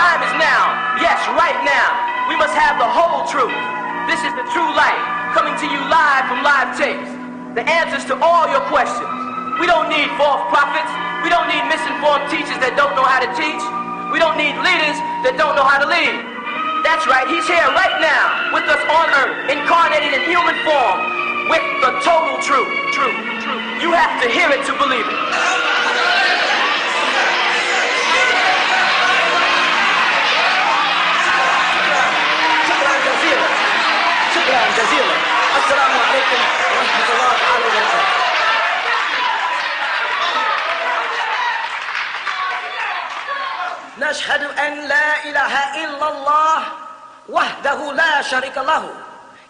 time is now. Yes, right now. We must have the whole truth. This is the true light, coming to you live from live tapes. The answers to all your questions. We don't need false prophets. We don't need misinformed teachers that don't know how to teach. We don't need leaders that don't know how to lead. That's right, he's here right now with us on earth, incarnated in human form, with the total truth. You have to hear it to believe it. Assalamu alaikum wa rahmatullahi wa barakatuh. نشهد أن لا إله إلا الله وحده لا شريك له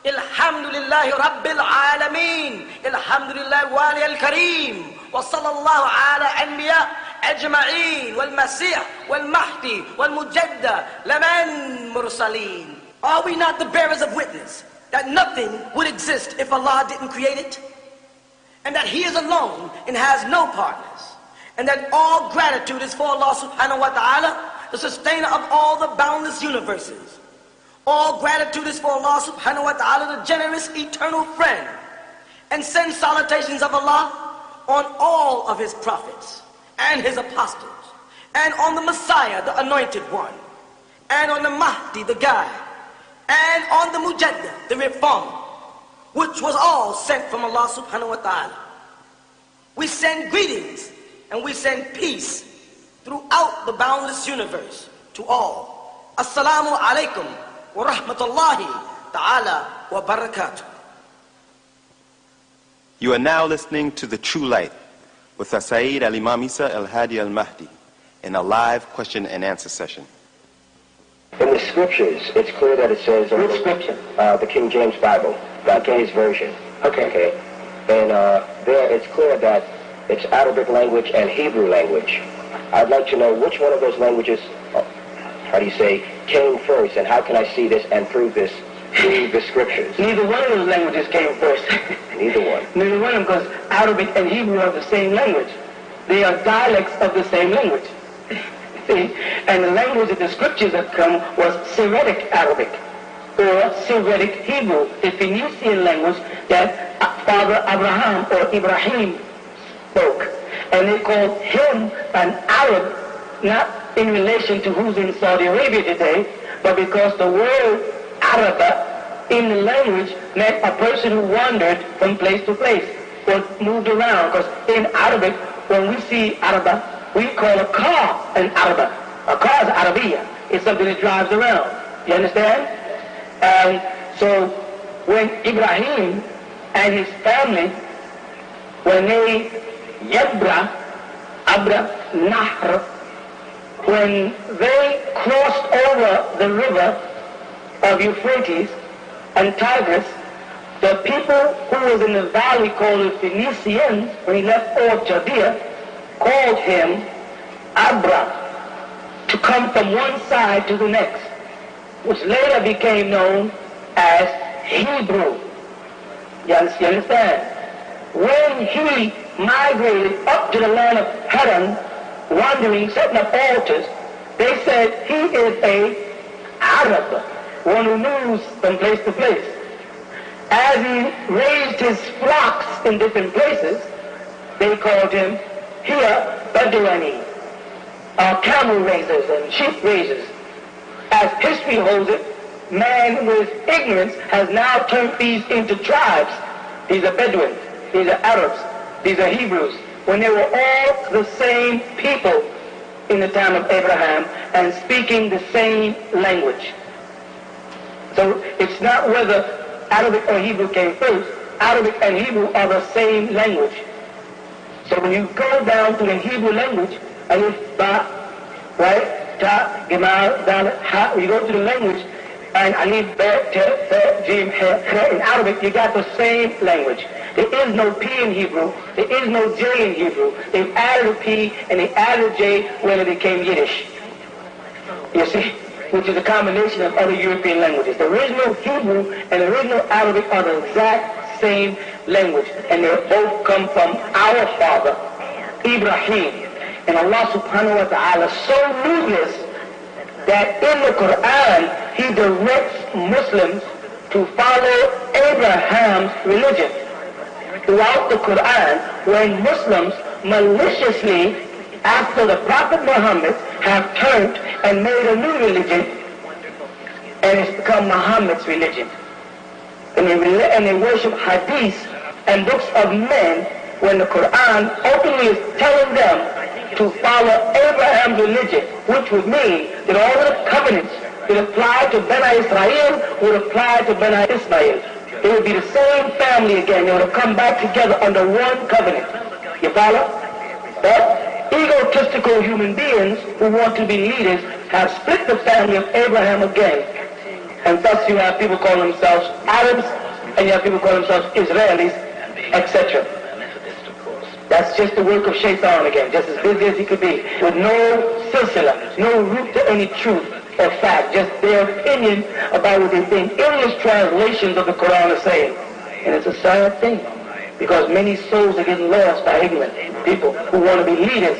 الحمد لله رب العالمين الحمد لله الوالي الكريم وصلى الله على أنبياء أجمعين والمسيح والمهدي والمجدد لمن مرسلين. Are we not the bearers of witness that nothing would exist if Allah didn't create it, and that He is alone and has no partners, and that all gratitude is for Allah subhanahu wa ta'ala, the sustainer of all the boundless universes. All gratitude is for Allah subhanahu wa ta'ala, the generous eternal friend, and send salutations of Allah on all of His prophets and His apostles, and on the Messiah, the anointed one, and on the Mahdi, the guide, and on the Mujaddid, the reformer, which was all sent from Allah subhanahu wa ta'ala. We send greetings and we send peace throughout the boundless universe to all. Assalamu alaikum wa rahmatullahi ta'ala wa barakatuh. You are now listening to The True Light with Sayyid Al-Imam Isa Al-Hadi Al-Mahdi in a live question and answer session. In the scriptures, it's clear that it says... Which scripture? The King James Bible, the King's Version. Okay. And there it's clear that it's Arabic language and Hebrew language. I'd like to know which one of those languages, came first, and how can I see this and prove this through the scriptures? Neither one of those languages came first. Neither one? Neither one of them, because Arabic and Hebrew are the same language. They are dialects of the same language. See? And the language that the scriptures have come was Syriac Arabic, or Syriac Hebrew, the Phoenician language that Father Abraham or Ibrahim spoke. And they called him an Arab, not in relation to who's in Saudi Arabia today, but because the word Arab in the language meant a person who wandered from place to place, or moved around. Because in Arabic, when we see Arab, we call a car an Arab. A car is Arabiya. It's something that drives around. You understand? And so when Ibrahim and his family, when they Nahr, when they crossed over the river of Euphrates and Tigris, the people who was in the valley called the Phoenicians, when he left off Judea, called him Abra, to come from one side to the next, which later became known as Hebrew. You understand? When he migrated up to the land of Haran, wandering, setting up altars, they said he is a Arab, one who moves from place to place. As he raised his flocks in different places, they called him here Bedouini, camel raisers and sheep raisers. As history holds it, man with ignorance has now turned these into tribes. These are Bedouins, these are Arabs, these are Hebrews, when they were all the same people in the time of Abraham and speaking the same language. So it's not whether Arabic or Hebrew came first. Arabic and Hebrew are the same language. So when you go down to the Hebrew language, alif, ba, right, ta, gimal, dal, ha, you go to the language, and alif, ba, ta, tha, jim, ha, kha, in Arabic, you got the same language. There is no P in Hebrew. There is no J in Hebrew. They've added a P and they added a J when it became Yiddish. You see? Which is a combination of other European languages. The original Hebrew and the original Arabic are the exact same language. And they both come from our father, Ibrahim. And Allah subhanahu wa ta'ala so knew this that in the Quran he directs Muslims to follow Abraham's religion. Throughout the Quran, when Muslims maliciously, after the Prophet Muhammad, have turned and made a new religion, and it's become Muhammad's religion. And they worship hadiths and books of men, when the Quran openly is telling them to follow Abraham's religion, which would mean that all of the covenants that apply to Bani Israel would apply to Bani Ismail. It would be the same family again. They would have come back together under one covenant. You follow? But egotistical human beings who want to be leaders have split the family of Abraham again. And thus you have people calling themselves Arabs, and you have people calling themselves Israelis, etc. That's just the work of Shaitan again, just as busy as he could be, with no silsila, no root to any truth or fact, just their opinion about what they think English translations of the Quran are saying. And it's a sad thing, because many souls are getting lost by ignorant people who want to be leaders.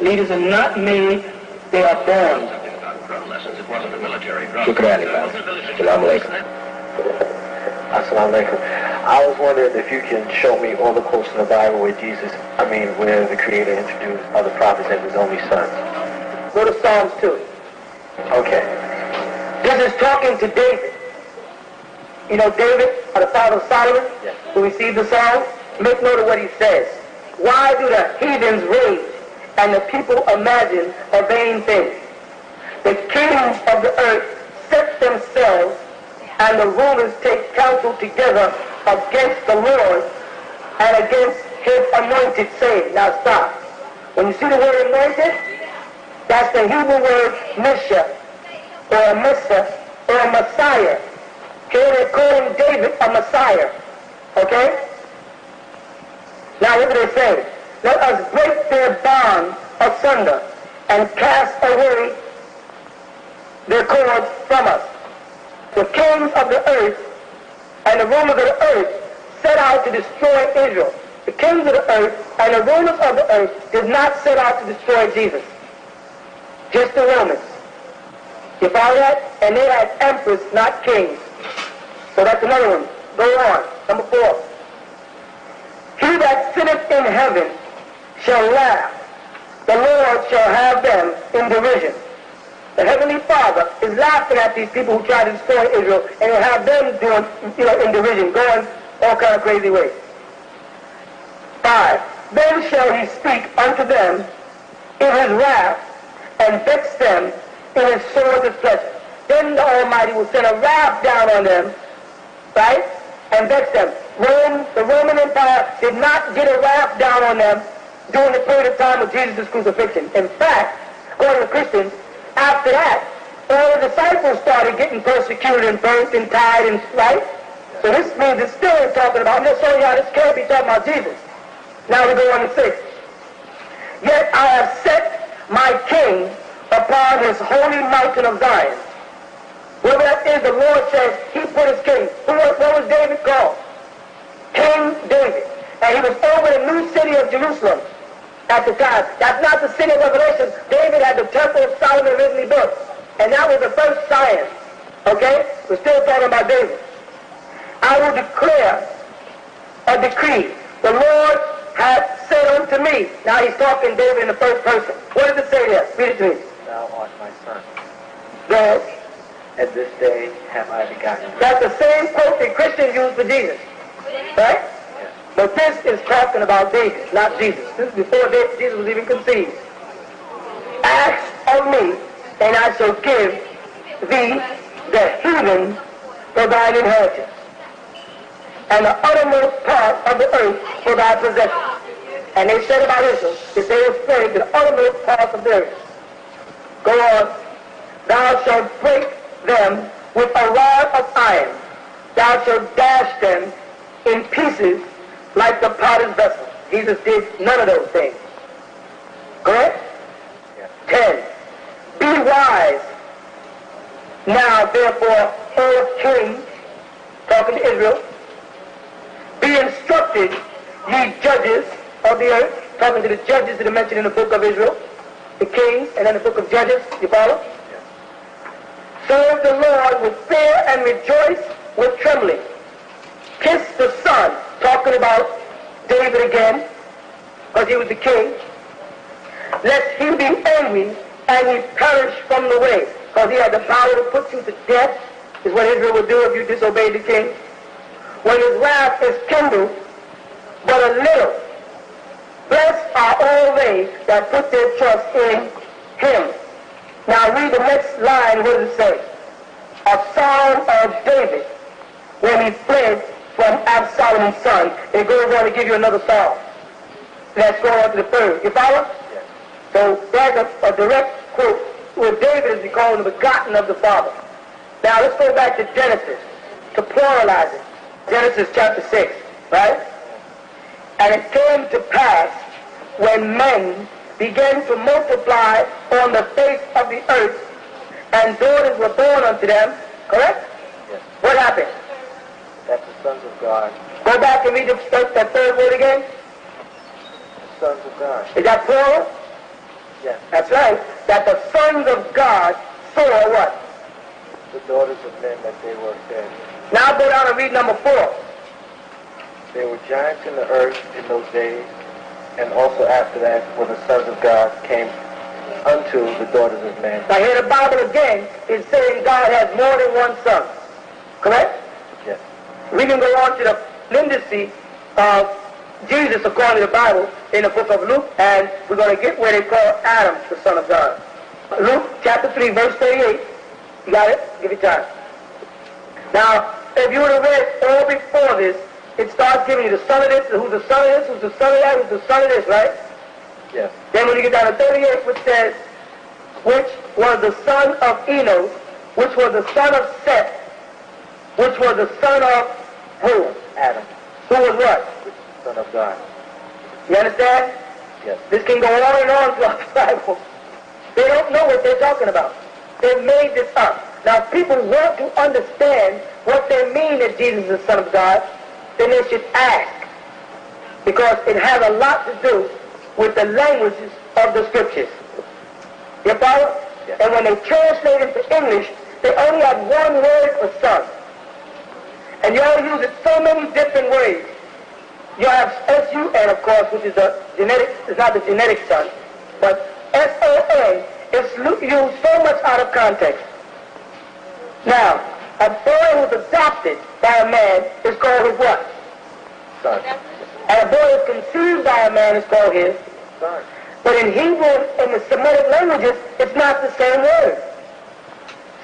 Leaders are not made, they are born. Shukran. Assalamu alaikum. Assalamu alaikum. I was wondering if you can show me all the quotes in the Bible where where the Creator introduced other prophets as his only sons. Go to Psalms 2. Okay. This is talking to David. You know David, the father of Solomon, yes, who received the Psalms? Make note of what he says. Why do the heathens rage and the people imagine a vain thing? The kings of the earth set themselves, and the rulers take counsel together against the Lord and against his anointed, saying. Now stop. When you see the word anointed, that's the Hebrew word Misha, or Missa, or Messiah. Okay, they're calling David a Messiah. Okay? Now what do they say? Let us break their bond asunder and cast away their cords from us. The kings of the earth and the rulers of the earth set out to destroy Israel. The kings of the earth and the rulers of the earth did not set out to destroy Jesus. Just the Romans. You follow that? And they had emperors, not kings. So that's another one. Go on. Number 4. He that sitteth in heaven shall laugh. The Lord shall have them in derision. The Heavenly Father is laughing at these people who try to destroy Israel, and he'll have them doing, in derision, going all kind of crazy ways. 5. Then shall he speak unto them in his wrath, and vex them in his sore displeasure. Then the Almighty will send a wrath down on them, right, and vex them. The Roman Empire did not get a wrath down on them during the period of time of Jesus' crucifixion. In fact, according to Christians, after that, all the disciples started getting persecuted and burnt and tied and right. So this means it's still talking about, I'm just showing you how this can't be talking about Jesus. Now we go on to 6. Yet I have set my king upon his holy mountain of Zion. Whoever that is, the Lord says, he put his king. What was David called? King David. And he was over the new city of Jerusalem at the time. That's not the city of Revelation. David had the temple of Solomon originally built. And that was the first Zion. Okay? We're still talking about David. I will declare a decree. The Lord hath said unto me. Now he's talking David in the first person. What does it say there? Read it to me. Thou art my son. Yes. At this day have I begotten you. That's the same quote that Christians use for Jesus. Right? But this is talking about David, not Jesus. This is before Jesus was even conceived. Ask of me, and I shall give thee the heathen for thine inheritance, and the uttermost part of the earth for thy possession. And they said about Israel that they were slaves to the uttermost part of the earth. Go on. Thou shalt break them with a rod of iron. Thou shalt dash them in pieces like the potter's vessel. Jesus did none of those things. Correct? Yeah. 10. Be wise. Now, therefore, O king, talking to Israel, be instructed, ye judges of the earth, talking to the judges that are mentioned in the book of Israel, the kings, and then the book of Judges, you follow? Yeah. Serve the Lord with fear and rejoice with trembling. Kiss the Son, talking about David again, because he was the king. Lest he be angry and he perish from the way, because he had the power to put you to death, is what Israel would do if you disobeyed the king. When his wrath is kindled, but a little. Blessed are all they that put their trust in him. Now read the next line. What does it say? A psalm of David when he fled from Absalom's son. It goes on to give you another psalm. Let's go on to the third. You follow? Yes. So there's a direct quote where David is called the begotten of the Father. Now let's go back to Genesis to pluralize it. Genesis chapter 6, right? And it came to pass when men began to multiply on the face of the earth, and daughters were born unto them, correct? Yes. What happened? That the sons of God, Go back and read that third word again. the sons of God. Is that plural? Yes. That's right. That the sons of God saw what? The daughters of men that they were fed. Now go down and read number 4. There were giants in the earth in those days, and also after that, when the sons of God came unto the daughters of men. Now here the Bible again is saying God has more than one son. Correct? Yes. We can go on to the lindacy of Jesus according to the Bible in the book of Luke, and we're going to get where they call Adam the son of God. Luke chapter 3 verse 38. You got it? Give it time. Now, if you would have read all before this, it starts giving you the son of this, who's the son of this, who's the son of that, who's the son of this, right? Yes. Then when you get down to 38, which says, which was the son of Enos, which was the son of Seth, which was the son of who? Adam, Who was what? which is the son of God. You understand? Yes. This can go on and on throughout the Bible. They don't know what they're talking about. They've made this up. Now, if people want to understand what they mean that Jesus is the Son of God, then they should ask. Because it has a lot to do with the languages of the Scriptures. You follow? Yes. And when they translate into English, they only have one word for son. And you all use it so many different ways. You have S-U-N, of course, which is the genetic, it's not the genetic son, but S-O-N is used so much out of context. Now, a boy who's adopted by a man is called his what? Son. And a boy who's conceived by a man is called his. Son. But in Hebrew, in the Semitic languages, it's not the same word.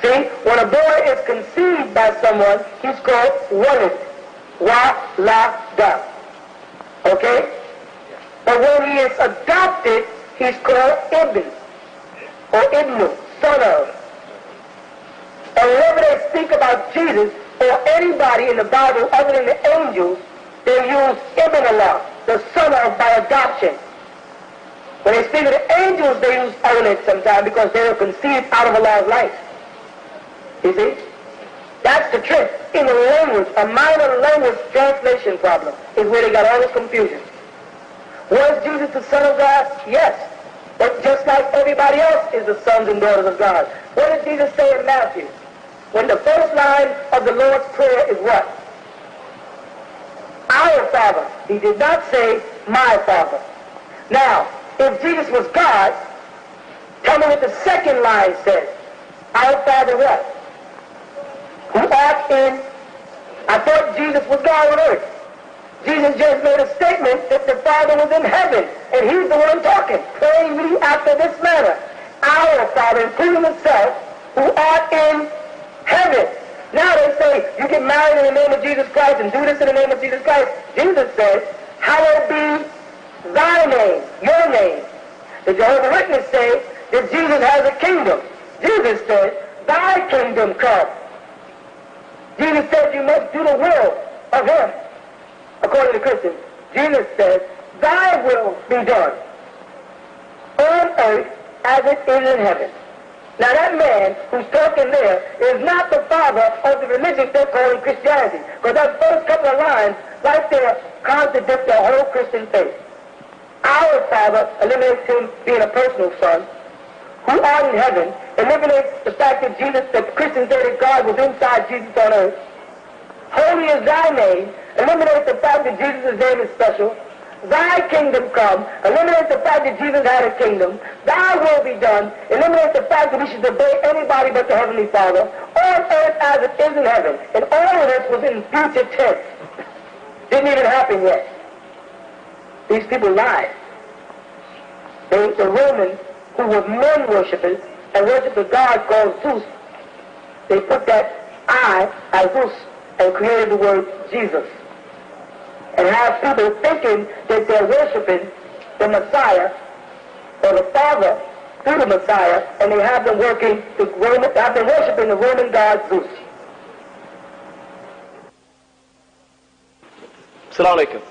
See, when a boy is conceived by someone, he's called walid. Wa-la-da. Okay? But when he is adopted, he's called ibn. Or ibnu, son of. And whenever they speak about Jesus or anybody in the Bible other than the angels, they use ibn Allah, the son of by adoption. When they speak of the angels, they use awlad sometimes because they were conceived out of Allah's life. You see? That's the trick. In the language, a minor language translation problem is where they got all this confusion. Was Jesus the Son of God? Yes. But just like everybody else is the sons and daughters of God. What did Jesus say in Matthew? When the first line of the Lord's Prayer is what? Our Father. He did not say, my Father. Now, if Jesus was God, tell me what the second line says. Our Father what? Who art in... I thought Jesus was God on earth. Jesus just made a statement that the Father was in heaven, and he's the one talking. Pray ye after this manner. Our Father, including himself, who art in heaven. Now they say, you get married in the name of Jesus Christ and do this in the name of Jesus Christ. Jesus says, hallowed be thy name, your name. The Jehovah's Witnesses say that Jesus has a kingdom. Jesus said, thy kingdom come. Jesus said you must do the will of him. According to Christians, Jesus says, thy will be done on earth as it is in heaven. Now that man who's talking there is not the father of the religion they're calling Christianity. Because that first couple of lines right there contradict the whole Christian faith. Our Father eliminates him being a personal son, who art in heaven, eliminates the fact that Christians say that God was inside Jesus on earth. Holy is thy name, eliminates the fact that Jesus' name is special. Thy kingdom come, eliminates the fact that Jesus had a kingdom. Thy will be done, eliminates the fact that we should obey anybody but the Heavenly Father, on earth as it is in heaven. And all of this was in future tense. Didn't even happen yet. These people lied. The Romans, who were men worshippers and worshipped a god called Zeus, they put that I as Zeus and created the word Jesus. And have people thinking that they're worshiping the Messiah or the Father through the Messiah, and they have them worshiping the Roman god Zeus. Assalamu alaikum.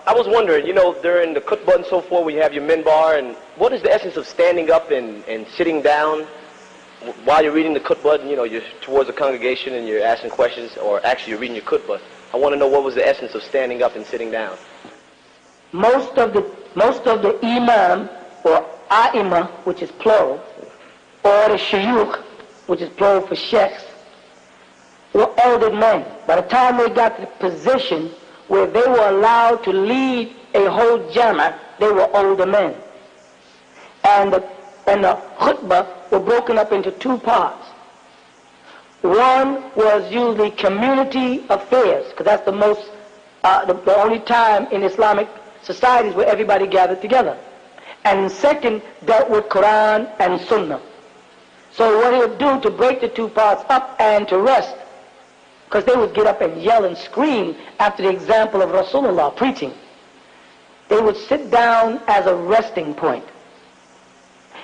I was wondering, during the khutbah and so forth, we have your minbar, and what is the essence of standing up and sitting down while you're reading the khutbah? You're towards the congregation and you're asking questions, or actually you're reading your khutbah. I want to know what was the essence of standing up and sitting down. Most of the imam or a'imah, which is plural, or the shayukh, which is plural for sheikhs, were elder men. By the time they got to the position where they were allowed to lead a whole jama'ah, they were older men. And the khutbah were broken up into two parts. One was usually community affairs, because that's the only time in Islamic societies where everybody gathered together. And second dealt with Quran and Sunnah. So what he would do to break the two parts up and to rest, because they would get up and yell and scream after the example of Rasulullah preaching, they would sit down as a resting point.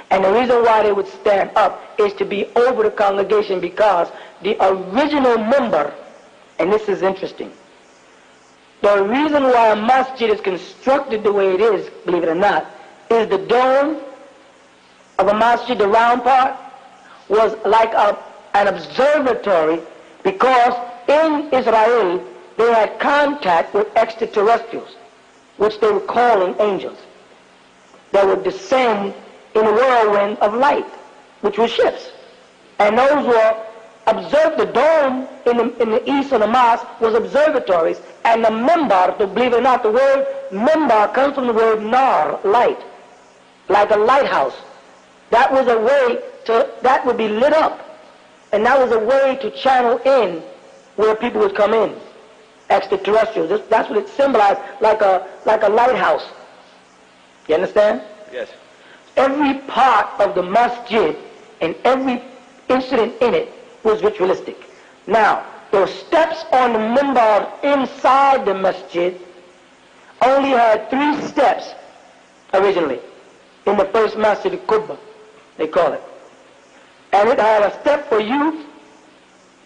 And the reason why they would stand up is to be over the congregation, because the original member, and this is interesting, the reason why a masjid is constructed the way it is, believe it or not, is the dome of a masjid, the round part, was like an observatory, because in Israel they had contact with extraterrestrials, which they were calling angels, that would descend in a whirlwind of light, which were ships. And those were observed. The dome in the east of the mosque was observatories, and the mimbar, believe it or not, the word mimbar comes from the word nar, light, like a lighthouse. That was a way that would be lit up, and that was a way to channel in where people would come in, extraterrestrials. That's what it symbolized, like a lighthouse. You understand? Yes. Every part of the masjid and every incident in it was ritualistic. Now, those steps on the mimbar inside the masjid only had 3 steps originally in the first masjid, the Qubba, they call it. And it had a step for youth,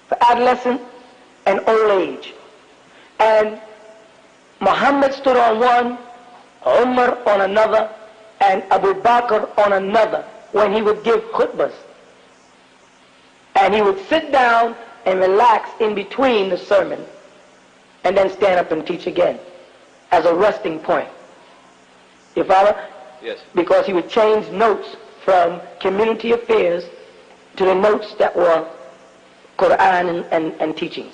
for adolescent, and old age. And Muhammad stood on one, Umar on another, and Abu Bakr on another when he would give khutbahs. And he would sit down and relax in between the sermon and then stand up and teach again as a resting point. You follow? Yes. Because he would change notes from community affairs to the notes that were Quran and teachings.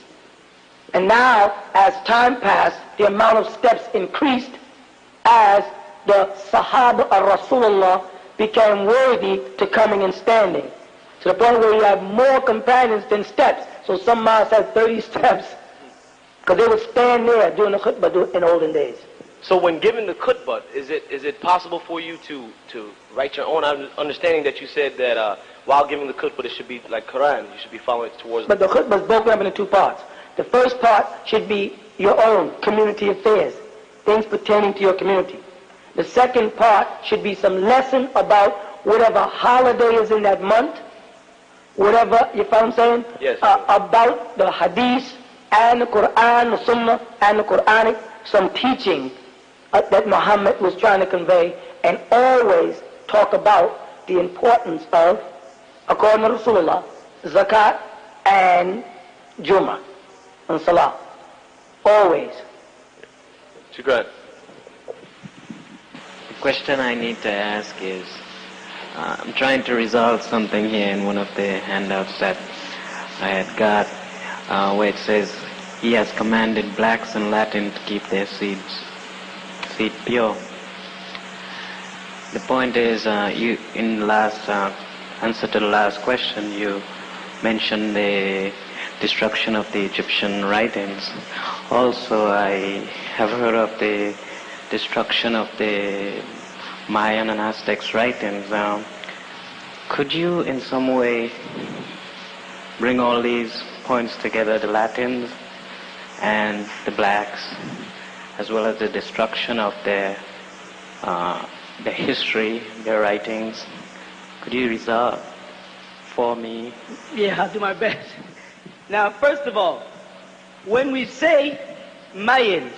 And now, as time passed, the amount of steps increased as the Sahaba of Rasulullah became worthy to coming and standing, to the point where you have more companions than steps. So some mosques have 30 steps, because they would stand there during the khutbah in olden days. So when giving the khutbah, is it possible for you to write your own understanding that you said that while giving the khutbah it should be like Quran, you should be following it towards... But the khutbah is broken up into 2 parts. The first part should be your own community affairs, things pertaining to your community. The second part should be some lesson about whatever holiday is in that month, whatever, you follow what I'm saying? Yes. About the hadith and the Quran, the Sunnah and the Quranic, some teaching that Muhammad was trying to convey, and always talk about the importance of, according to Rasulullah, zakat and Jummah and Salah. Always. Shukran. The question I need to ask is, I'm trying to resolve something here in one of the handouts that I had got, where it says, "He has commanded blacks and Latin to keep their seed pure." The point is, you in the last answer to the last question, you mentioned the destruction of the Egyptian writings. Also, I have heard of the destruction of the Mayan and Aztecs writings. Could you in some way bring all these points together, the Latins and the blacks, as well as the destruction of their history, their writings? Could you resolve for me? Yeah, I'll do my best. Now, first of all, when we say Mayans,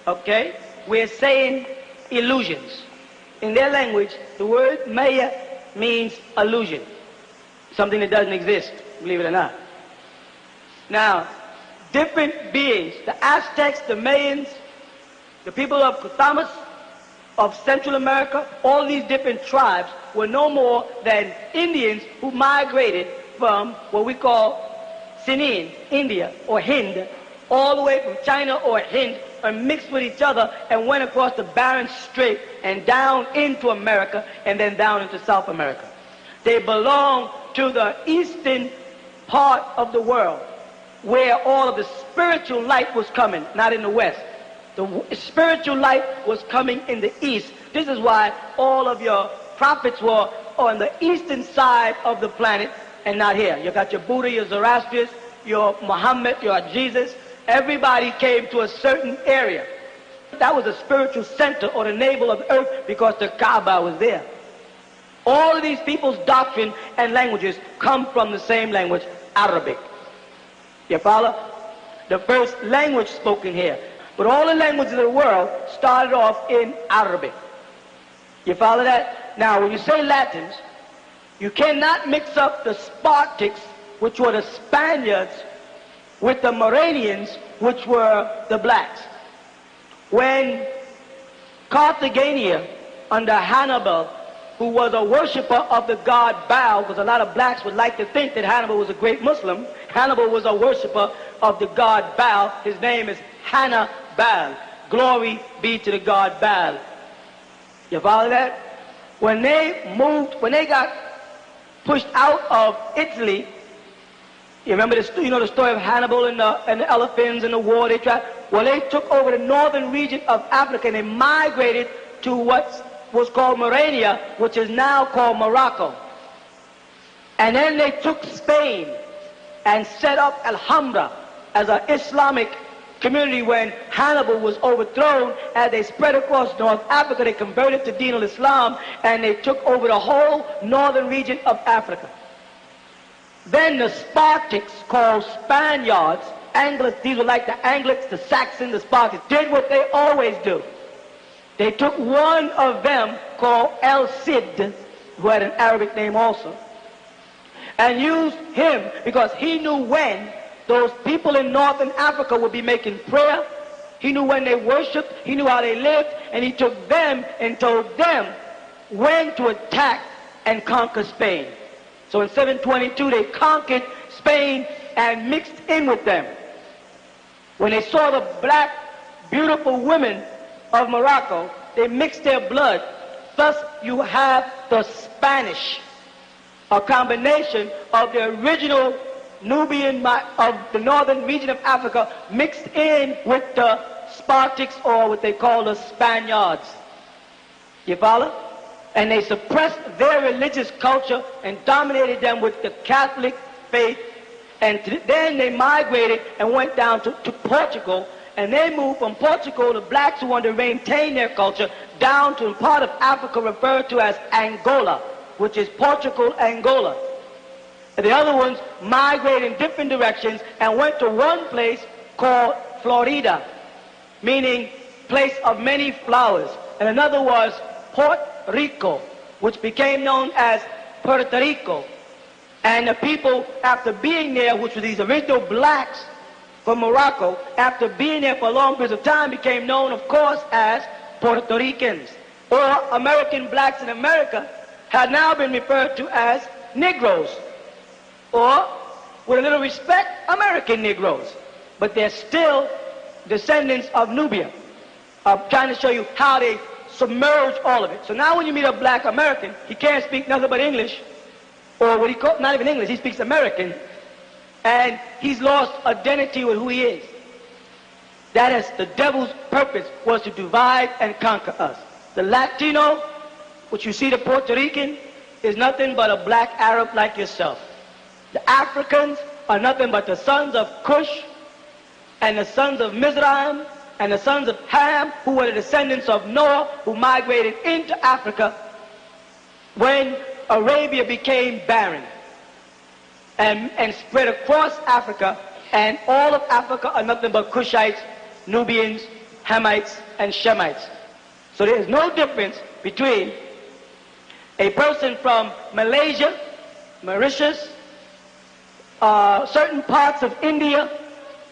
okay, we're saying illusions. In their language, the word Maya means illusion, something that doesn't exist, believe it or not. Now, different beings, the Aztecs, the Mayans, the people of Catamas, of Central America, all these different tribes were no more than Indians who migrated from what we call Sinin, India, or Hind, all the way from China or Hind, and mixed with each other and went across the Bering Strait and down into America and then down into South America. They belong to the eastern part of the world where all of the spiritual light was coming, not in the west. The spiritual light was coming in the east. This is why all of your prophets were on the eastern side of the planet and not here. You got your Buddha, your Zoroastrians, your Muhammad, your Jesus. Everybody came to a certain area. That was the spiritual center or the navel of the earth because the Kaaba was there. All of these people's doctrine and languages come from the same language, Arabic. You follow? The first language spoken here. But all the languages of the world started off in Arabic. You follow that? Now, when you say Latins, you cannot mix up the Spartics, which were the Spaniards, with the Moravians, which were the blacks. When Carthagena, under Hannibal, who was a worshiper of the god Baal, because a lot of blacks would like to think that Hannibal was a great Muslim. Hannibal was a worshiper of the god Baal. His name is Hannibal. Glory be to the god Baal. You follow that? When they got pushed out of Italy, you remember the story of Hannibal and the elephants and the war they tried? Well, they took over the northern region of Africa and they migrated to what was called Mauritania, which is now called Morocco. And then they took Spain and set up Alhambra as an Islamic community. When Hannibal was overthrown, as they spread across North Africa, they converted to Deen al-Islam and they took over the whole northern region of Africa. Then the Spartics, called Spaniards, these were like the Angles, the Saxons, the Spartans, did what they always do. They took one of them called El Cid, who had an Arabic name also, and used him because he knew when those people in northern Africa would be making prayer. He knew when they worshiped, he knew how they lived, and he took them and told them when to attack and conquer Spain. So in 722 they conquered Spain and mixed in with them. When they saw the black, beautiful women of Morocco, they mixed their blood. Thus you have the Spanish, a combination of the original Nubian of the northern region of Africa mixed in with the Spartics, or what they call the Spaniards. You follow? And they suppressed their religious culture and dominated them with the Catholic faith. And then they migrated and went down to Portugal. And they moved from Portugal, the blacks who wanted to maintain their culture, down to a part of Africa referred to as Angola, which is Portugal, Angola. And the other ones migrated in different directions and went to one place called Florida, meaning place of many flowers. And another was Puerto Rico, which became known as Puerto Rico. And the people, after being there, which were these original blacks from Morocco, after being there for a long period of time, became known, of course, as Puerto Ricans. or American blacks in America have now been referred to as Negroes, or, with a little respect, American Negroes. But they're still descendants of Nubia. I'm trying to show you how they submerge all of it. So now when you meet a black American, he can't speak nothing but English, or what he calls, not even English, he speaks American, and he's lost identity with who he is. That is, the devil's purpose was to divide and conquer us. The Latino, which you see the Puerto Rican, is nothing but a black Arab like yourself. The Africans are nothing but the sons of Cush, and the sons of Mizraim, and the sons of Ham, who were the descendants of Noah, who migrated into Africa when Arabia became barren and spread across Africa, and all of Africa are nothing but Cushites, Nubians, Hamites, and Shemites. So there is no difference between a person from Malaysia, Mauritius, certain parts of India,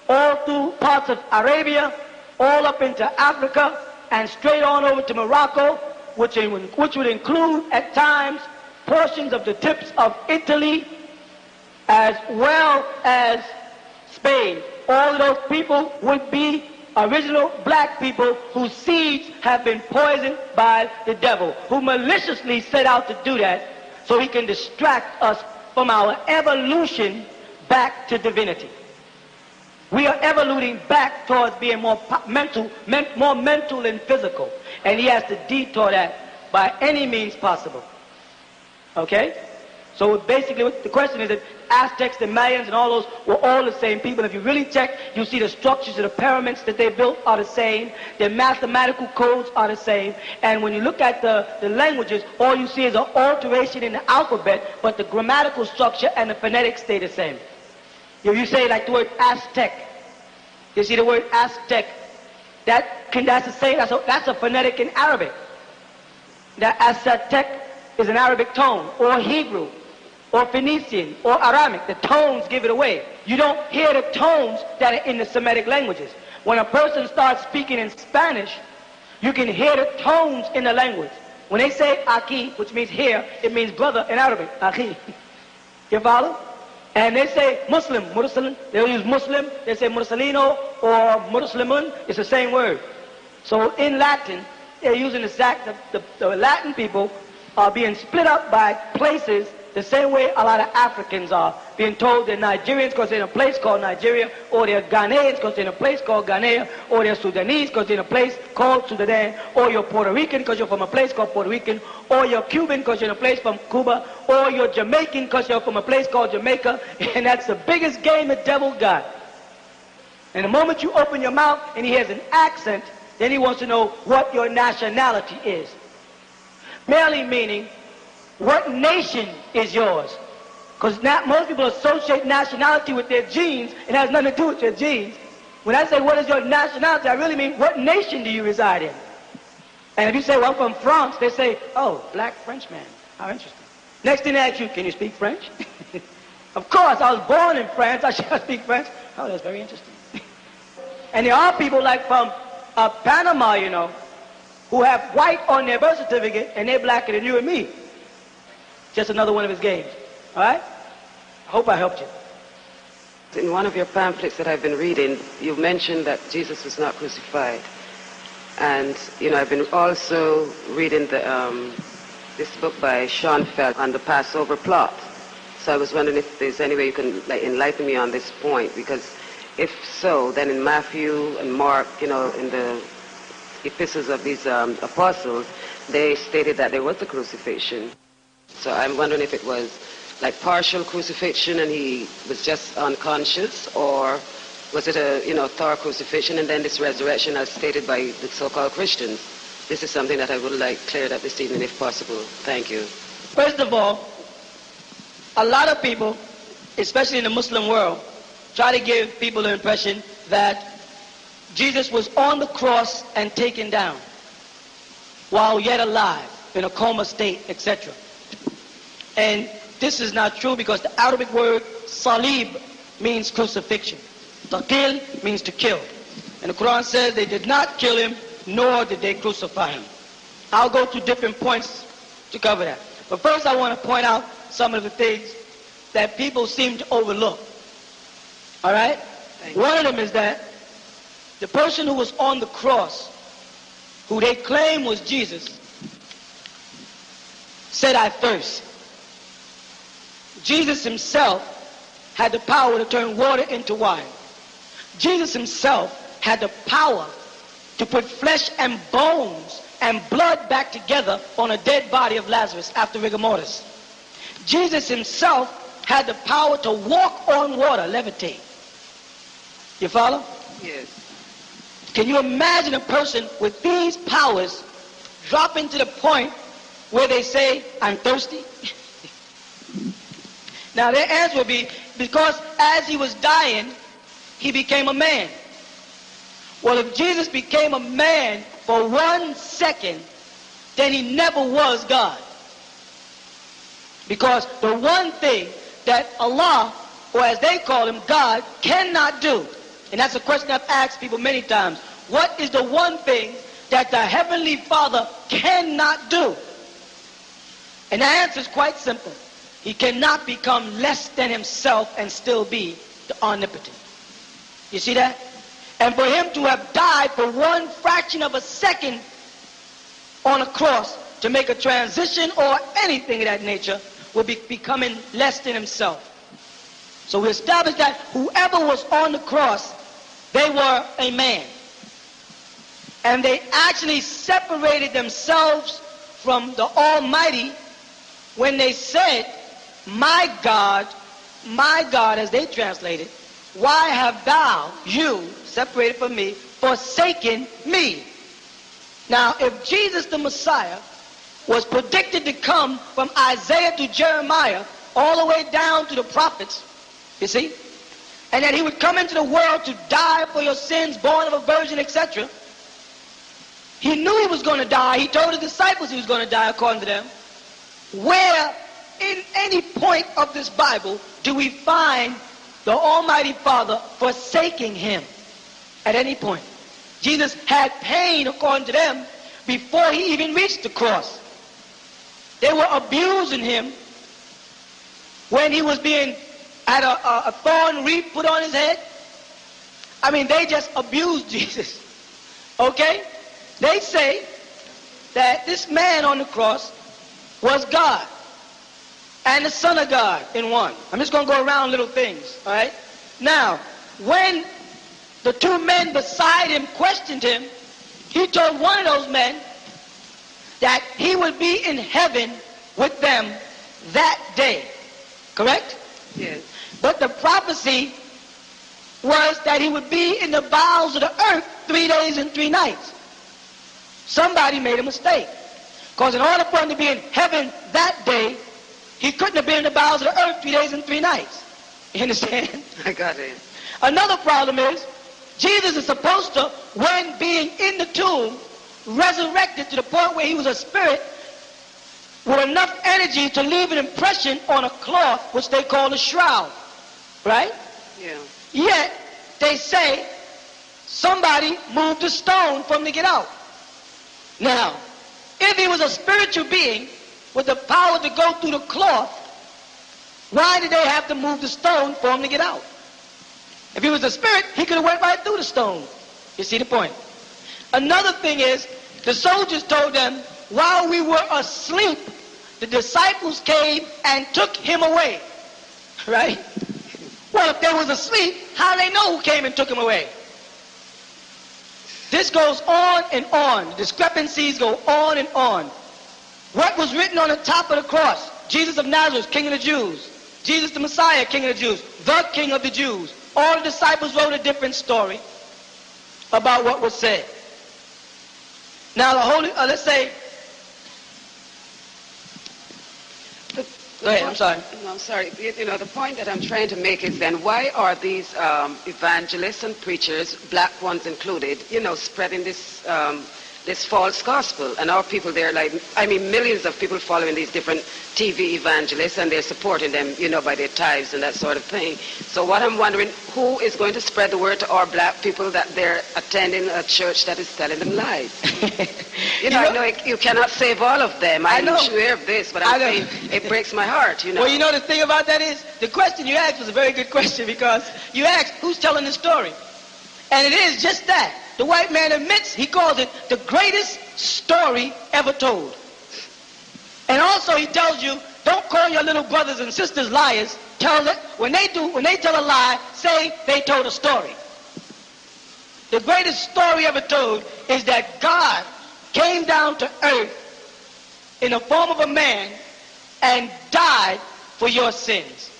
all through parts of Arabia, all up into Africa, and straight on over to Morocco, which would include at times portions of the tips of Italy, as well as Spain. All of those people would be original black people whose seeds have been poisoned by the devil, who maliciously set out to do that so he can distract us from our evolution back to divinity. We are evoluting back towards being more mental and physical, and he has to detour that by any means possible. Okay? So basically what the question is that Aztecs, the Mayans, and all those were all the same people. If you really check, you see the structures of the pyramids that they built are the same. Their mathematical codes are the same. And when you look at the languages, all you see is an alteration in the alphabet, but the grammatical structure and the phonetics stay the same. If you say like the word Aztec, you see the word Aztec, that's the same, that's a phonetic in Arabic. That Aztec is an Arabic tone, or Hebrew, or Phoenician, or Aramic. The tones give it away. You don't hear the tones that are in the Semitic languages. When a person starts speaking in Spanish, you can hear the tones in the language. When they say aquí, which means here, it means brother in Arabic, aquí. You follow? And they say Muslim, Mursalin, they'll use Muslim, they say Mursalino or Muslimun, it's the same word. So in Latin, they're using the Latin people are being split up by places the same way a lot of Africans are being told they're Nigerians because they're in a place called Nigeria, or they're Ghanaians because they're in a place called Ghanaian, or they're Sudanese because they're in a place called Sudan, or you're Puerto Rican because you're from a place called Puerto Rican, or you're Cuban because you're in a place from Cuba, or you're Jamaican because you're from a place called Jamaica, and that's the biggest game the devil got. And the moment you open your mouth and he has an accent, then he wants to know what your nationality is. Merely meaning, what nation is yours? Because most people associate nationality with their genes, and it has nothing to do with your genes. When I say, what is your nationality, I really mean, what nation do you reside in? And if you say, well, I'm from France, they say, oh, black Frenchman. How interesting. Next thing they ask you, can you speak French? Of course, I was born in France, I should speak French. Oh, that's very interesting. And there are people like from Panama, you know, who have white on their birth certificate, and they're blacker than you and me. Just another one of his games. All right? I hope I helped you. In one of your pamphlets that I've been reading, you mentioned that Jesus was not crucified. And, you know, I've been also reading this book by Sean Feld on the Passover plot. So I was wondering if there's any way you can enlighten me on this point, because if so, then in Matthew and Mark, you know, in the epistles of these apostles, they stated that there was a crucifixion. So I'm wondering if it was like partial crucifixion and he was just unconscious, or was it a, you know, thorough crucifixion and then this resurrection as stated by the so-called Christians? This is something that I would like cleared up this evening if possible. Thank you. First of all, a lot of people, especially in the Muslim world, try to give people the impression that Jesus was on the cross and taken down while yet alive, in a coma state, etc. And this is not true, because the Arabic word salib means crucifixion. Taqil means to kill. And the Quran says they did not kill him, nor did they crucify him. I'll go through different points to cover that. But first I want to point out some of the things that people seem to overlook. All right? One of them is that the person who was on the cross, who they claim was Jesus, said, "I thirst." Jesus himself had the power to turn water into wine. Jesus himself had the power to put flesh and bones and blood back together on a dead body of Lazarus after rigor mortis. Jesus himself had the power to walk on water, levitate. You follow? Yes. Can you imagine a person with these powers dropping to the point where they say, "I'm thirsty"? Now their answer would be, because as he was dying, he became a man. Well, if Jesus became a man for 1 second, then he never was God. Because the one thing that Allah, or as they call him, God, cannot do, and that's a question I've asked people many times, what is the one thing that the Heavenly Father cannot do? And the answer is quite simple. He cannot become less than himself and still be the omnipotent. You see that? And for him to have died for 1 fraction of a second on a cross to make a transition or anything of that nature would be becoming less than himself. So we established that whoever was on the cross, they were a man. And they actually separated themselves from the Almighty when they said, my God, as they translated, why have thou, you, separated from me, forsaken me? Now, if Jesus the Messiah was predicted to come from Isaiah to Jeremiah, all the way down to the prophets, you see, and that he would come into the world to die for your sins, born of a virgin, etc., he knew he was going to die. He told his disciples he was going to die, according to them. Where, in any point of this Bible, do we find the Almighty Father forsaking him at any point? Jesus had pain, according to them, before he even reached the cross. They were abusing him when he was being had a thorn wreath put on his head. I mean, they just abused Jesus. Okay? They say that this man on the cross was God and the Son of God in one. I'm just going to go around little things, all right? Now, when the 2 men beside him questioned him, he told one of those men that he would be in heaven with them that day. Correct? Yes. But the prophecy was that he would be in the bowels of the earth 3 days and 3 nights. Somebody made a mistake. Because in order for him to be in heaven that day, he couldn't have been in the bowels of the earth 3 days and 3 nights. You understand? I got it. Another problem is, Jesus is supposed to, when being in the tomb, resurrected to the point where he was a spirit with enough energy to leave an impression on a cloth, which they call a shroud. Right? Yeah. Yet, they say, somebody moved a stone for him to get out. Now, if he was a spiritual being with the power to go through the cloth, why did they have to move the stone for him to get out? If he was a spirit, he could have went right through the stone. You see the point? Another thing is, the soldiers told them, while we were asleep, the disciples came and took him away. Right? Well, if they was asleep, how do they know who came and took him away? This goes on and on. The discrepancies go on and on. What was written on the top of the cross? Jesus of Nazareth, King of the Jews. Jesus the Messiah, King of the Jews. The King of the Jews. All the disciples wrote a different story about what was said. Now the Holy, let's say, go ahead, I'm sorry. No, I'm sorry. You know, the point that I'm trying to make is then why are these evangelists and preachers, black ones included, you know, spreading this this false gospel. And our people, they're like, I mean, millions of people following these different TV evangelists, and they're supporting them, you know, by their tithes and that sort of thing. So what I'm wondering, who is going to spread the word to our black people that they're attending a church that is telling them lies? you know, I know you cannot save all of them. I'm sure of this, but I'm saying it breaks my heart, you know. Well, you know the thing about that is, the question you asked was a very good question, because you asked who's telling the story. And it is just that. The white man admits, he calls it the greatest story ever told. And also he tells you, don't call your little brothers and sisters liars. Tell them, when they tell a lie, say they told a story. The greatest story ever told is that God came down to earth in the form of a man and died for your sins.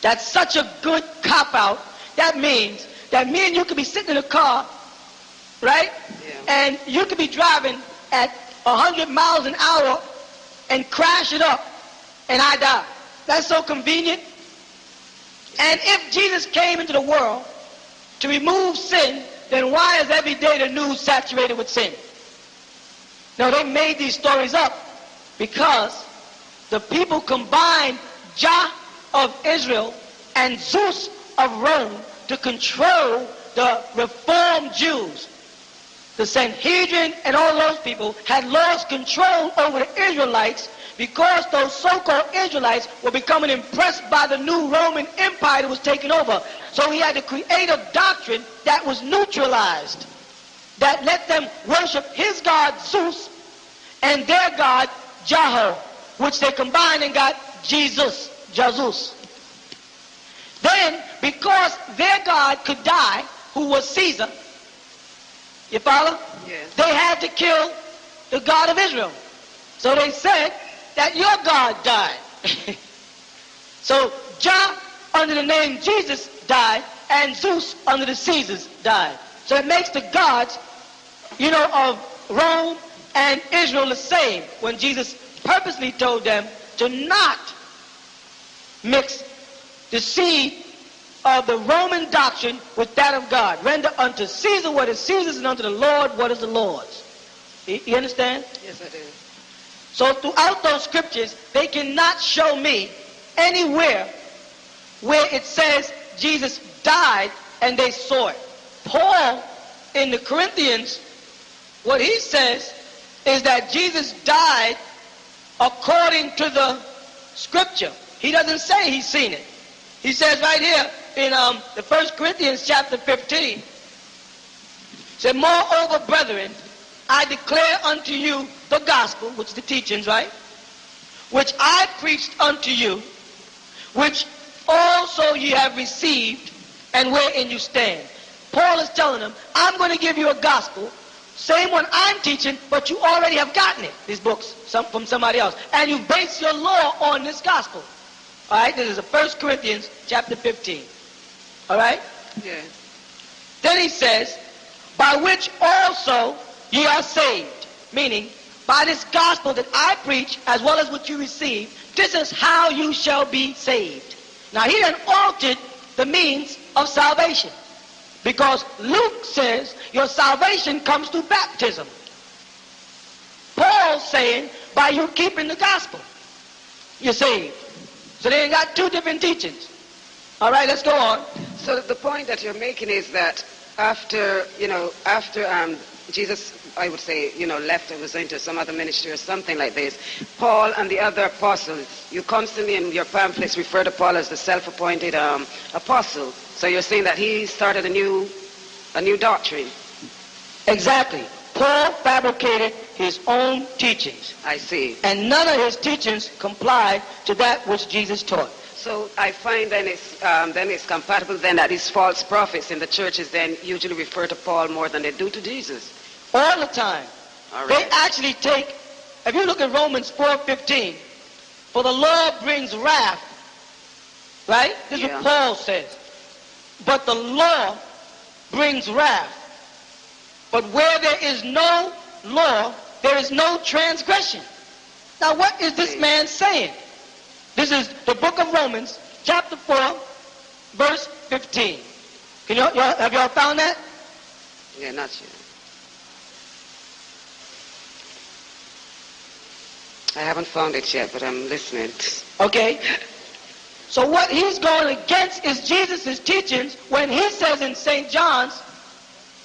That's such a good cop-out. That means that me and you could be sitting in a car, right? Yeah. And you could be driving at 100 miles an hour and crash it up, and I die. That's so convenient. And if Jesus came into the world to remove sin, then why is every day the news saturated with sin? No, they made these stories up because the people combined Jah of Israel and Zeus of Rome to control the reformed Jews. The Sanhedrin and all those people had lost control over the Israelites because those so-called Israelites were becoming impressed by the new Roman Empire that was taking over. So he had to create a doctrine that was neutralized, that let them worship his god Zeus and their god Jah, which they combined and got Jesus. Then, because their god could die, who was Caesar, you follow? Yes. They had to kill the God of Israel. So they said that your God died. So Jah, under the name Jesus, died, and Zeus, under the Caesars, died. So it makes the gods, you know, of Rome and Israel the same, when Jesus purposely told them to not mix the seed of the Roman doctrine with that of God. Render unto Caesar what is Caesar's, and unto the Lord what is the Lord's. You understand? Yes, I do. So throughout those scriptures, they cannot show me anywhere where it says Jesus died and they saw it. Paul, in the Corinthians, what he says is that Jesus died according to the scripture. He doesn't say he's seen it. He says right here in the 1 Corinthians chapter 15, said, moreover, brethren, I declare unto you the gospel, which is the teachings, right? Which I preached unto you, which also ye have received, and wherein you stand. Paul is telling them, I'm going to give you a gospel, same one I'm teaching, but you already have gotten it, these books, from somebody else. And you base your law on this gospel. All right, this is 1 Corinthians chapter 15. All right? Yeah. Then he says, by which also ye are saved. Meaning, by this gospel that I preach, as well as what you receive, this is how you shall be saved. Now, he done altered the means of salvation. Because Luke says your salvation comes through baptism. Paul's saying, by you keeping the gospel, you're saved. So they got two different teachings. All right, let's go on. So the point that you're making is that after Jesus, I would say, left and was into some other ministry or something like this, Paul and the other apostles, you constantly in your pamphlets refer to Paul as the self-appointed apostle. So you're saying that he started a new doctrine. Exactly. Paul fabricated his own teachings. I see. And none of his teachings complied to that which Jesus taught. So I find then it's compatible then that these false prophets in the churches then usually refer to Paul more than they do to Jesus. All the time. All right. They actually take, if you look at Romans 4:15, for the Lord brings wrath, right? This is what Paul says. But the law brings wrath. But where there is no law, there is no transgression. Now what is this man saying? This is the book of Romans, chapter 4, verse 15. Have y'all found that? Yeah, not yet. I haven't found it yet, but I'm listening. Okay? So what he's going against is Jesus' teachings when he says in St. John's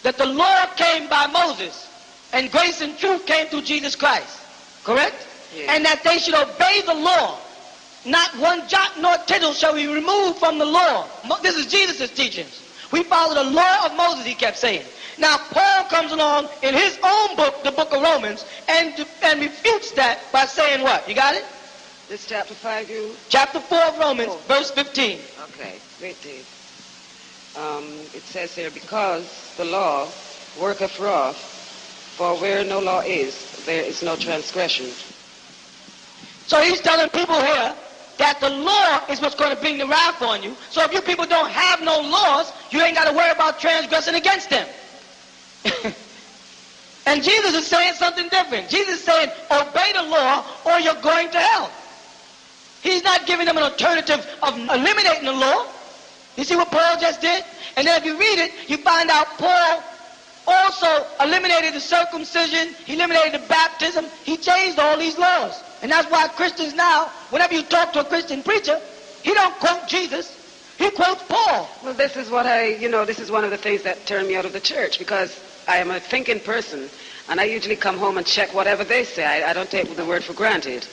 that the law came by Moses and grace and truth came through Jesus Christ. Correct? Yeah. And that they should obey the law. Not one jot nor tittle shall be removed from the law. This is Jesus' teachings. We follow the law of Moses, he kept saying. Now Paul comes along in his own book, the book of Romans, and refutes that by saying what? You got it? This chapter 5, you? Chapter 4 of Romans, verse 15. Okay, wait, Dave. It says here, because the law worketh wrath, for where no law is, there is no transgression. So he's telling people here that the law is what's going to bring the wrath on you. So if you people don't have no laws, you ain't got to worry about transgressing against them. And Jesus is saying something different. Jesus is saying, obey the law or you're going to hell. He's not giving them an alternative of eliminating the law. You see what Paul just did? And then if you read it, you find out Paul also eliminated the circumcision. He eliminated the baptism. He changed all these laws. And that's why Christians now, whenever you talk to a Christian preacher, he don't quote Jesus. He quotes Paul. Well, this is what this is one of the things that turned me out of the church, because I am a thinking person, and I usually come home and check whatever they say. I don't take the word for granted.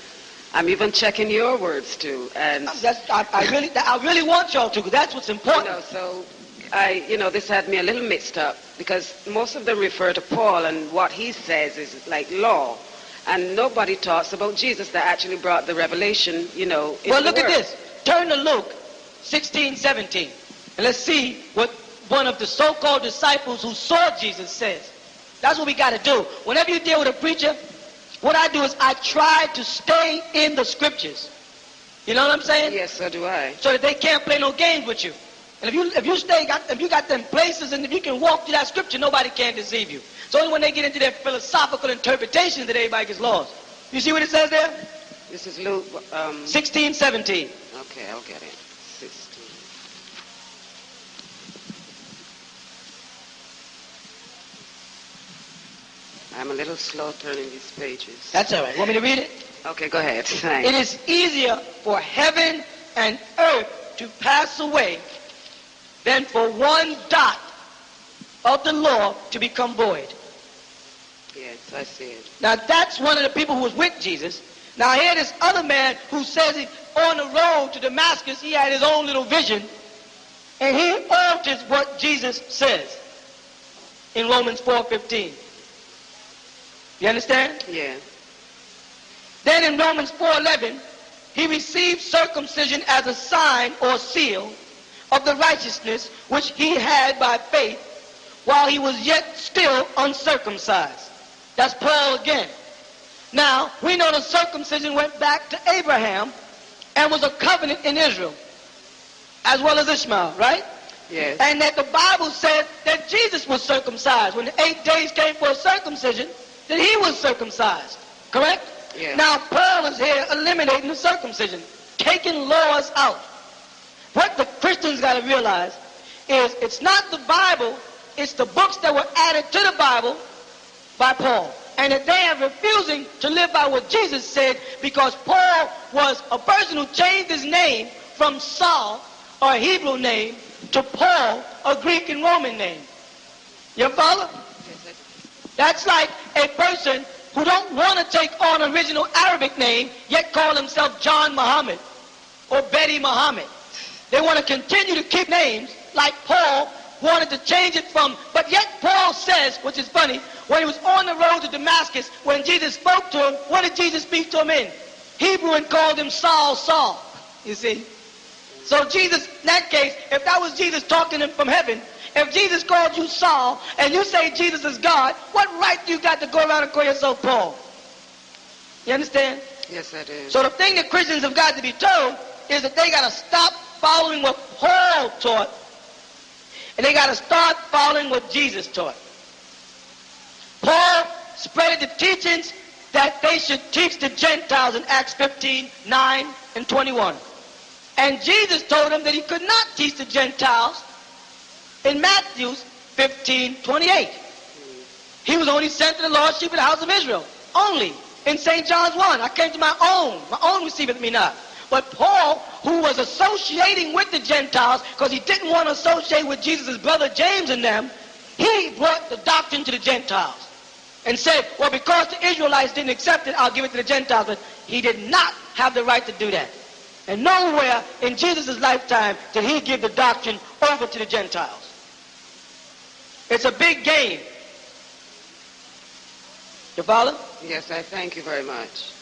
I'm even checking your words too. And I really want y'all to, because that's what's important. So this had me a little mixed up, because most of them refer to Paul, and what he says is like law. And nobody talks about Jesus that actually brought the revelation, Well, look at this. Turn to Luke 16:17. And let's see what one of the so-called disciples who saw Jesus says. That's what we got to do. Whenever you deal with a preacher, what I do is I try to stay in the scriptures. You know what I'm saying? Yes, so do I. So that they can't play no games with you. And if you got them places, and if you can walk through that scripture, nobody can deceive you. It's only when they get into their philosophical interpretations that everybody gets lost. You see what it says there? This is Luke 16:17. Okay, I'll get it. 16. I'm a little slow turning these pages. That's all right. Want me to read it? Okay, go ahead. Thanks. It is easier for heaven and earth to pass away than for one dot of the law to become void. Yes, I see it. Now that's one of the people who was with Jesus. Now here this other man who says he, on the road to Damascus, he had his own little vision, and he alters what Jesus says in Romans 4:15. You understand? Yeah. Then in Romans 4:11, he received circumcision as a sign or seal of the righteousness which he had by faith while he was yet still uncircumcised. That's Paul again. Now, we know the circumcision went back to Abraham and was a covenant in Israel, as well as Ishmael, right? Yes. And that the Bible said that Jesus was circumcised. When the 8 days came for a circumcision, that he was circumcised. Correct? Yeah. Now, Paul is here eliminating the circumcision, taking laws out. What the Christians got to realize is it's not the Bible, it's the books that were added to the Bible by Paul. And that they are refusing to live by what Jesus said, because Paul was a person who changed his name from Saul, or a Hebrew name, to Paul, a Greek and Roman name. You follow? That's like a person who don't want to take on an original Arabic name, yet call himself John Muhammad or Betty Muhammad. They want to continue to keep names like Paul wanted to change it from, but yet Paul says, which is funny, when he was on the road to Damascus, when Jesus spoke to him, what did Jesus speak to him in? Hebrew, and called him Saul, Saul. You see? So Jesus, in that case, if that was Jesus talking to him from heaven, if Jesus called you Saul, and you say Jesus is God, what right do you got to go around and call yourself Paul? You understand? Yes, I do. So the thing that Christians have got to be told is that they got to stop following what Paul taught, and they got to start following what Jesus taught. Paul spread the teachings that they should teach the Gentiles in Acts 15:9 and 21. And Jesus told them that he could not teach the Gentiles in Matthew 15:28. He was only sent to the lost sheep of the house of Israel. Only. in St. John's 1. I came to my own receiveth me not. But Paul, who was associating with the Gentiles, because he didn't want to associate with Jesus' brother James and them, he brought the doctrine to the Gentiles and said, well, because the Israelites didn't accept it, I'll give it to the Gentiles. But he did not have the right to do that. And nowhere in Jesus' lifetime did he give the doctrine over to the Gentiles. It's a big game. You follow? Yes, I thank you very much.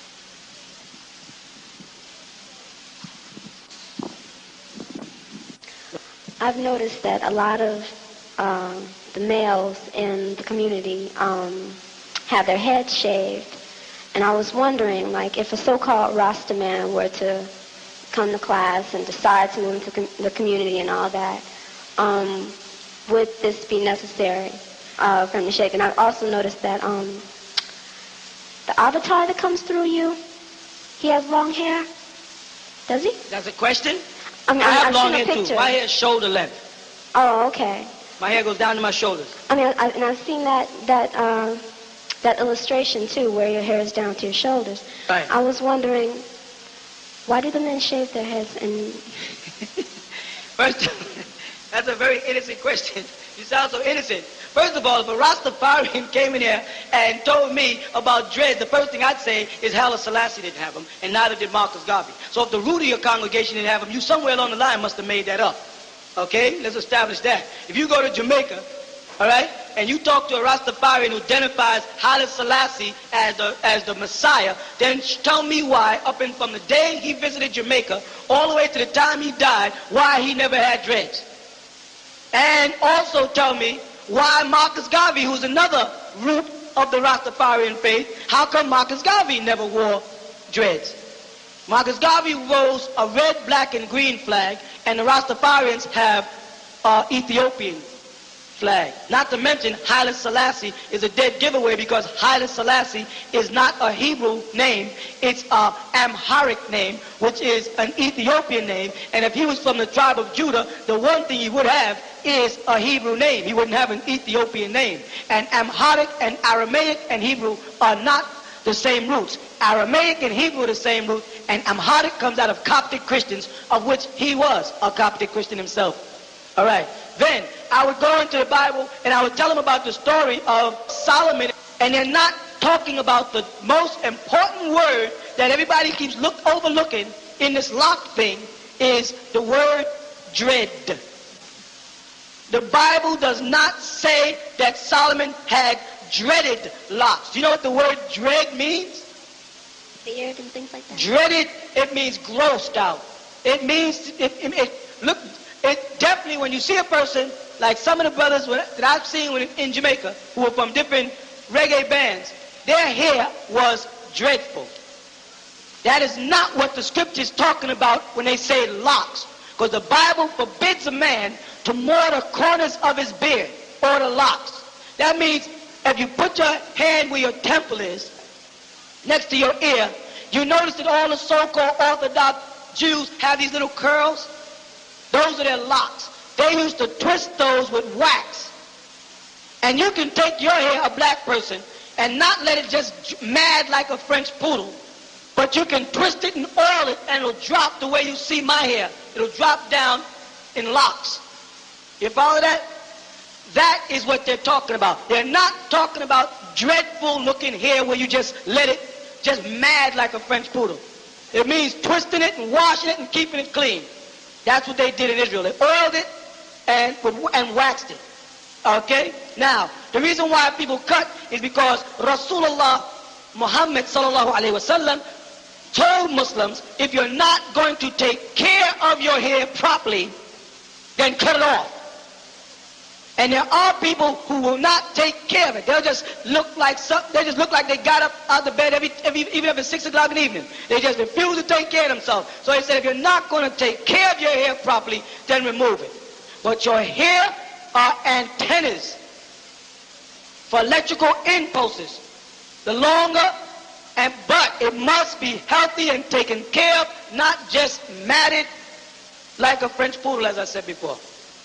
I've noticed that a lot of the males in the community have their heads shaved. And I was wondering, like, if a so-called Rasta man were to come to class and decide to move into the community and all that, would this be necessary for him to shave? And I've also noticed that the avatar that comes through you, he has long hair. Does he? That's a question? I mean, I have I've long seen a hair too. picture. My hair is shoulder length. Oh, okay. My hair goes down to my shoulders. I mean, I've seen that illustration too, where your hair is down to your shoulders. Right. I was wondering, why do the men shave their heads? And First, that's a very innocent question. You sound so innocent. First of all, if a Rastafarian came in here and told me about dread, the first thing I'd say is Haile Selassie didn't have them, and neither did Marcus Garvey. So if the root of your congregation didn't have them, you somewhere along the line must have made that up. Okay? Let's establish that. If you go to Jamaica, all right, and you talk to a Rastafarian who identifies Haile Selassie as the Messiah, then tell me why, from the day he visited Jamaica all the way to the time he died, why he never had dreads. And also tell me why Marcus Garvey, who's another root of the Rastafarian faith, how come Marcus Garvey never wore dreads? Marcus Garvey rose a red, black, and green flag, and the Rastafarians have Ethiopian flag. Not to mention Haile Selassie is a dead giveaway because Haile Selassie is not a Hebrew name, it's an Amharic name, which is an Ethiopian name, and if he was from the tribe of Judah, the one thing he would have is a Hebrew name. He wouldn't have an Ethiopian name. And Amharic and Aramaic and Hebrew are not the same roots. Aramaic and Hebrew are the same root, and Amharic comes out of Coptic Christians, of which he was a Coptic Christian himself. All right. Then I would go into the Bible and I would tell them about the story of Solomon, and they're not talking about the most important word that everybody keeps overlooking in this lock thing is the word dread. The Bible does not say that Solomon had dreaded locks. Do you know what the word dread means? beard and things like that? Dreaded, it means grossed out. It means, it definitely, when you see a person, like some of the brothers that I've seen in Jamaica, who were from different reggae bands, their hair was dreadful. That is not what the scripture is talking about when they say locks. Because the Bible forbids a man to moor the corners of his beard or the locks. That means if you put your hand where your temple is, next to your ear, you notice that all the so-called Orthodox Jews have these little curls. Those are their locks. They used to twist those with wax. And you can take your hair, a black person, and not let it just mad like a French poodle, but you can twist it and oil it, and it'll drop the way you see my hair. It'll drop down in locks. You follow that? That is what they're talking about. They're not talking about dreadful looking hair where you just let it just mad like a French poodle. It means twisting it and washing it and keeping it clean. That's what they did in Israel. They oiled it and waxed it. Okay? Now, the reason why people cut is because Rasulullah Muhammad sallallahu alaihi wasallam told Muslims, if you're not going to take care of your hair properly, then cut it off. And there are people who will not take care of it. They'll just look like they got up out of the bed even if it's 6 o'clock in the evening. They just refuse to take care of themselves. So they said, if you're not going to take care of your hair properly, then remove it. But your hair are antennas for electrical impulses. The longer, but it must be healthy and taken care of, not just matted like a French poodle, as I said before.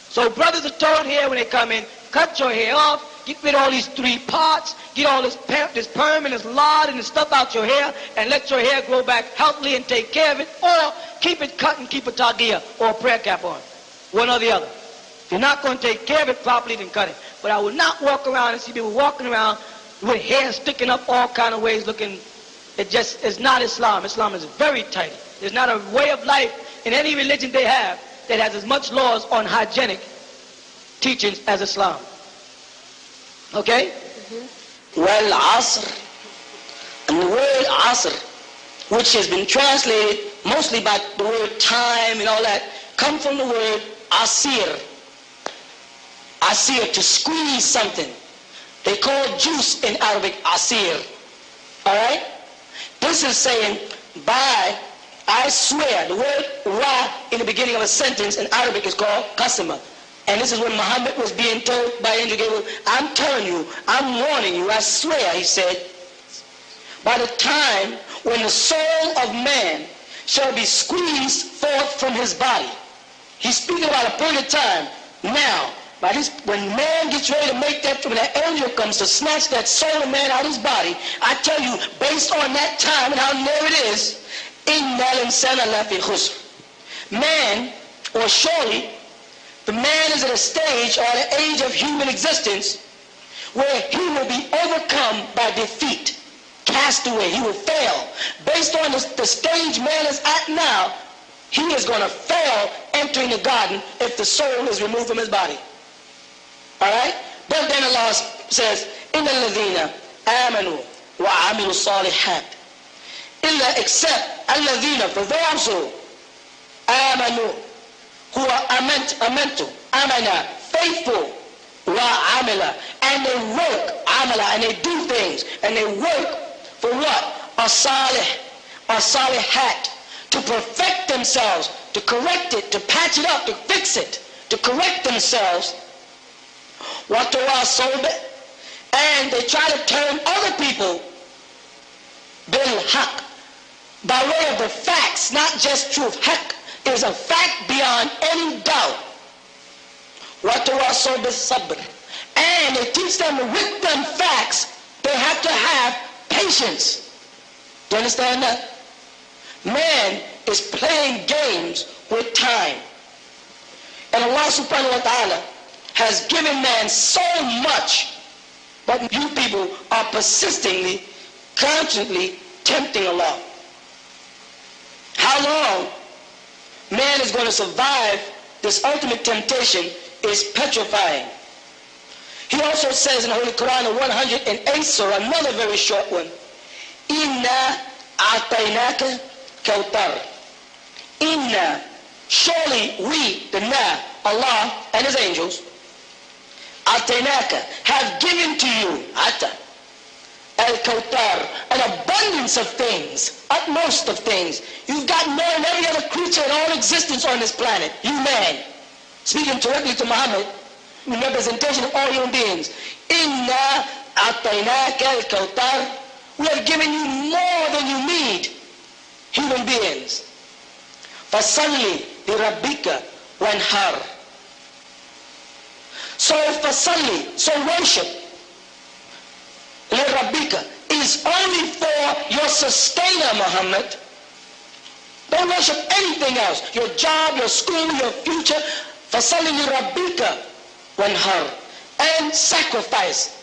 So brothers are told here when they come in, cut your hair off, get rid of all these 3 parts, get all this perm and this lard and this stuff out your hair, and let your hair grow back healthily and take care of it, or keep it cut and keep a tagiyah or a prayer cap on. One or the other. If you're not going to take care of it properly, then cut it. But I will not walk around and see people walking around with hair sticking up all kind of ways looking. It just is not Islam. Islam is very tight. There's not a way of life in any religion they have that has as much laws on hygienic teachings as Islam. Okay? Well, Asr, and the word Asr, which has been translated mostly by the word time and all that, come from the word Asir. Asir, to squeeze something. They call juice in Arabic Asir. Alright? This is saying, by, I swear, the word Ra in the beginning of a sentence in Arabic is called Qasima. And this is when Muhammad was being told by Angel Gabriel, I'm telling you, I'm warning you, I swear, he said, by the time when the soul of man shall be squeezed forth from his body. He's speaking about a period of time. Now, by this, when man gets ready to make that, when that angel comes to snatch that soul of man out of his body, I tell you, based on that time and how near it is, إِنَّ الْإِنسَانَ لَفِي خُسْرٍ. Man, or surely, the man is at a stage or at an age of human existence where he will be overcome by defeat, cast away, he will fail. Based on the stage man is at now, he is going to fail entering the garden if the soul is removed from his body. Alright? But then Allah says, إِنَّ الَّذِينَ آمَنُوا وَعَمِلُوا الصَّالِحَاتِ. Illa except الَّذِينَ, for those who آمَنوا, who are amentu, amana, faithful, وَعَمِلَ, and they work, amala, and they do things, and they work for what? As-salihat, to perfect themselves, to correct it, to patch it up, to fix it, to correct themselves. وَتَوَاصَوْا بِهِ, and they try to turn other people bil-haq, by way of the facts, not just truth. Haq is a fact beyond any doubt. وَتَوَاصَوْا بِالصَّبْرِ, and they teach them with them facts, they have to have patience. Do you understand that? Man is playing games with time. And Allah subhanahu wa ta'ala has given man so much, but you people are persistently, constantly tempting Allah. How long man is going to survive this ultimate temptation is petrifying. He also says in the Holy Quran, the 108th surah, another very short one, Inna a'tainaka kawtar. Inna, surely we, the Na, Allah and His angels, a'tainaka, have given to you, ata, al-kawtar, an abundance of things, utmost of things. You've got more than every other creature in all existence on this planet, you man. Speaking directly to Muhammad, in representation of all human beings. Inna a'tainaka al-kawtar. We have given you more than you need, human beings. Fasalli li rabbika wanhar. So fasalli, so worship, li rabbika, is only for your sustainer, Muhammad. Don't worship anything else. Your job, your school, your future. Fasalli li rabbika wanhar. And sacrifice.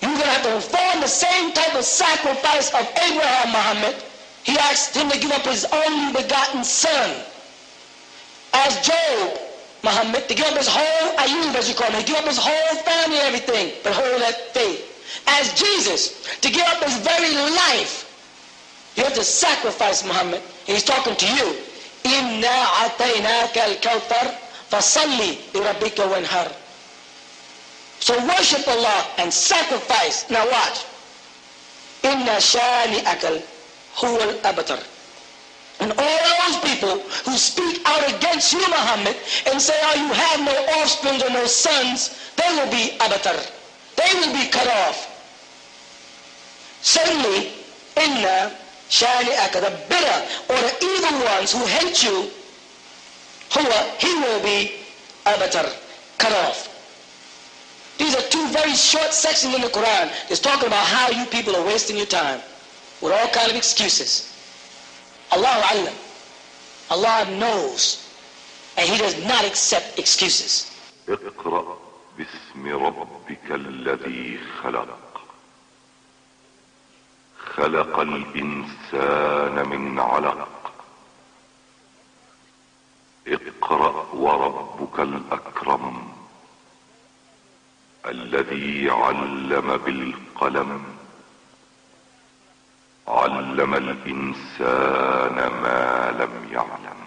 You're going to have to perform the same type of sacrifice of Abraham, Muhammad. He asked him to give up his only begotten son. As Job, Muhammad, to give up his whole, Ayub as you call him, to give up his whole family and everything, but hold that faith. As Jesus, to give up his very life. You have to sacrifice, Muhammad. And he's talking to you. Inna a'tainaka al-kawthar fasalli li rabbika wanhar. So worship Allah and sacrifice. Now watch. Inna shani'aka huwa al-abtar. And all those people who speak out against you, Muhammad, and say, oh, you have no offspring or no sons, they will be abatar. They will be cut off. Certainly, inna shani'aka, the bitter or the evil ones who hate you, he will be abatar, cut off. These are two very short sections in the Quran that's talking about how you people are wasting your time with all kind of excuses. Allahu Alam. Allah knows, and He does not accept excuses. اقرأ باسم ربك الذي خلق خلق الإنسان من علق اقرأ وربك الأكرم الذي علم بالقلم علم الإنسان ما لم يعلم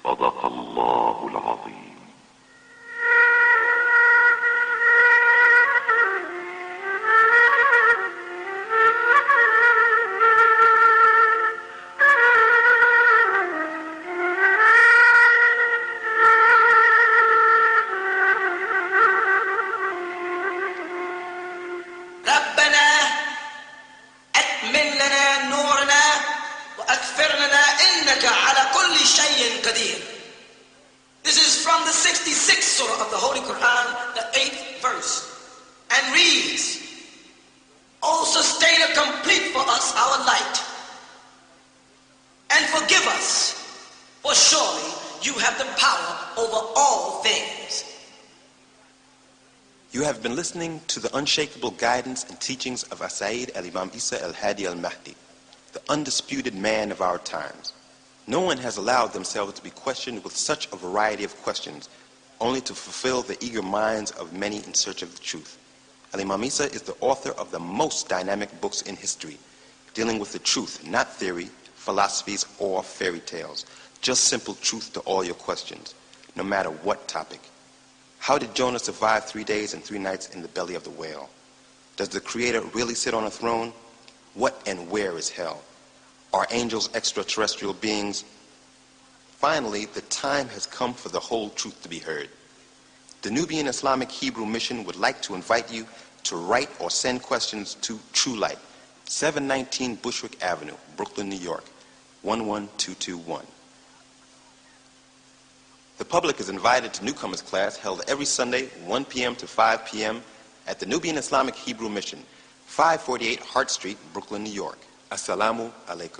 صدق الله العظيم. This is from the 66th surah of the Holy Quran, the 8th verse, and reads, O sustainer, complete for us our light, and forgive us, for surely you have the power over all things. You have been listening to the unshakable guidance and teachings of Sayyid al-Imam Isa al-Hadi al-Mahdi, the undisputed man of our times. No one has allowed themselves to be questioned with such a variety of questions, only to fulfill the eager minds of many in search of the truth. Al-Imam Isa is the author of the most dynamic books in history, dealing with the truth, not theory, philosophies, or fairy tales. Just simple truth to all your questions, no matter what topic. How did Jonah survive 3 days and 3 nights in the belly of the whale? Does the Creator really sit on a throne? What and where is hell? Are angels extraterrestrial beings? Finally, the time has come for the whole truth to be heard. The Nubian Islamic Hebrew Mission would like to invite you to write or send questions to True Light, 719 Bushwick Avenue, Brooklyn, New York, 11221. The public is invited to newcomers class held every Sunday, 1 p.m. to 5 p.m. at the Nubian Islamic Hebrew Mission, 548 Hart Street, Brooklyn, New York. Assalamu alaikum.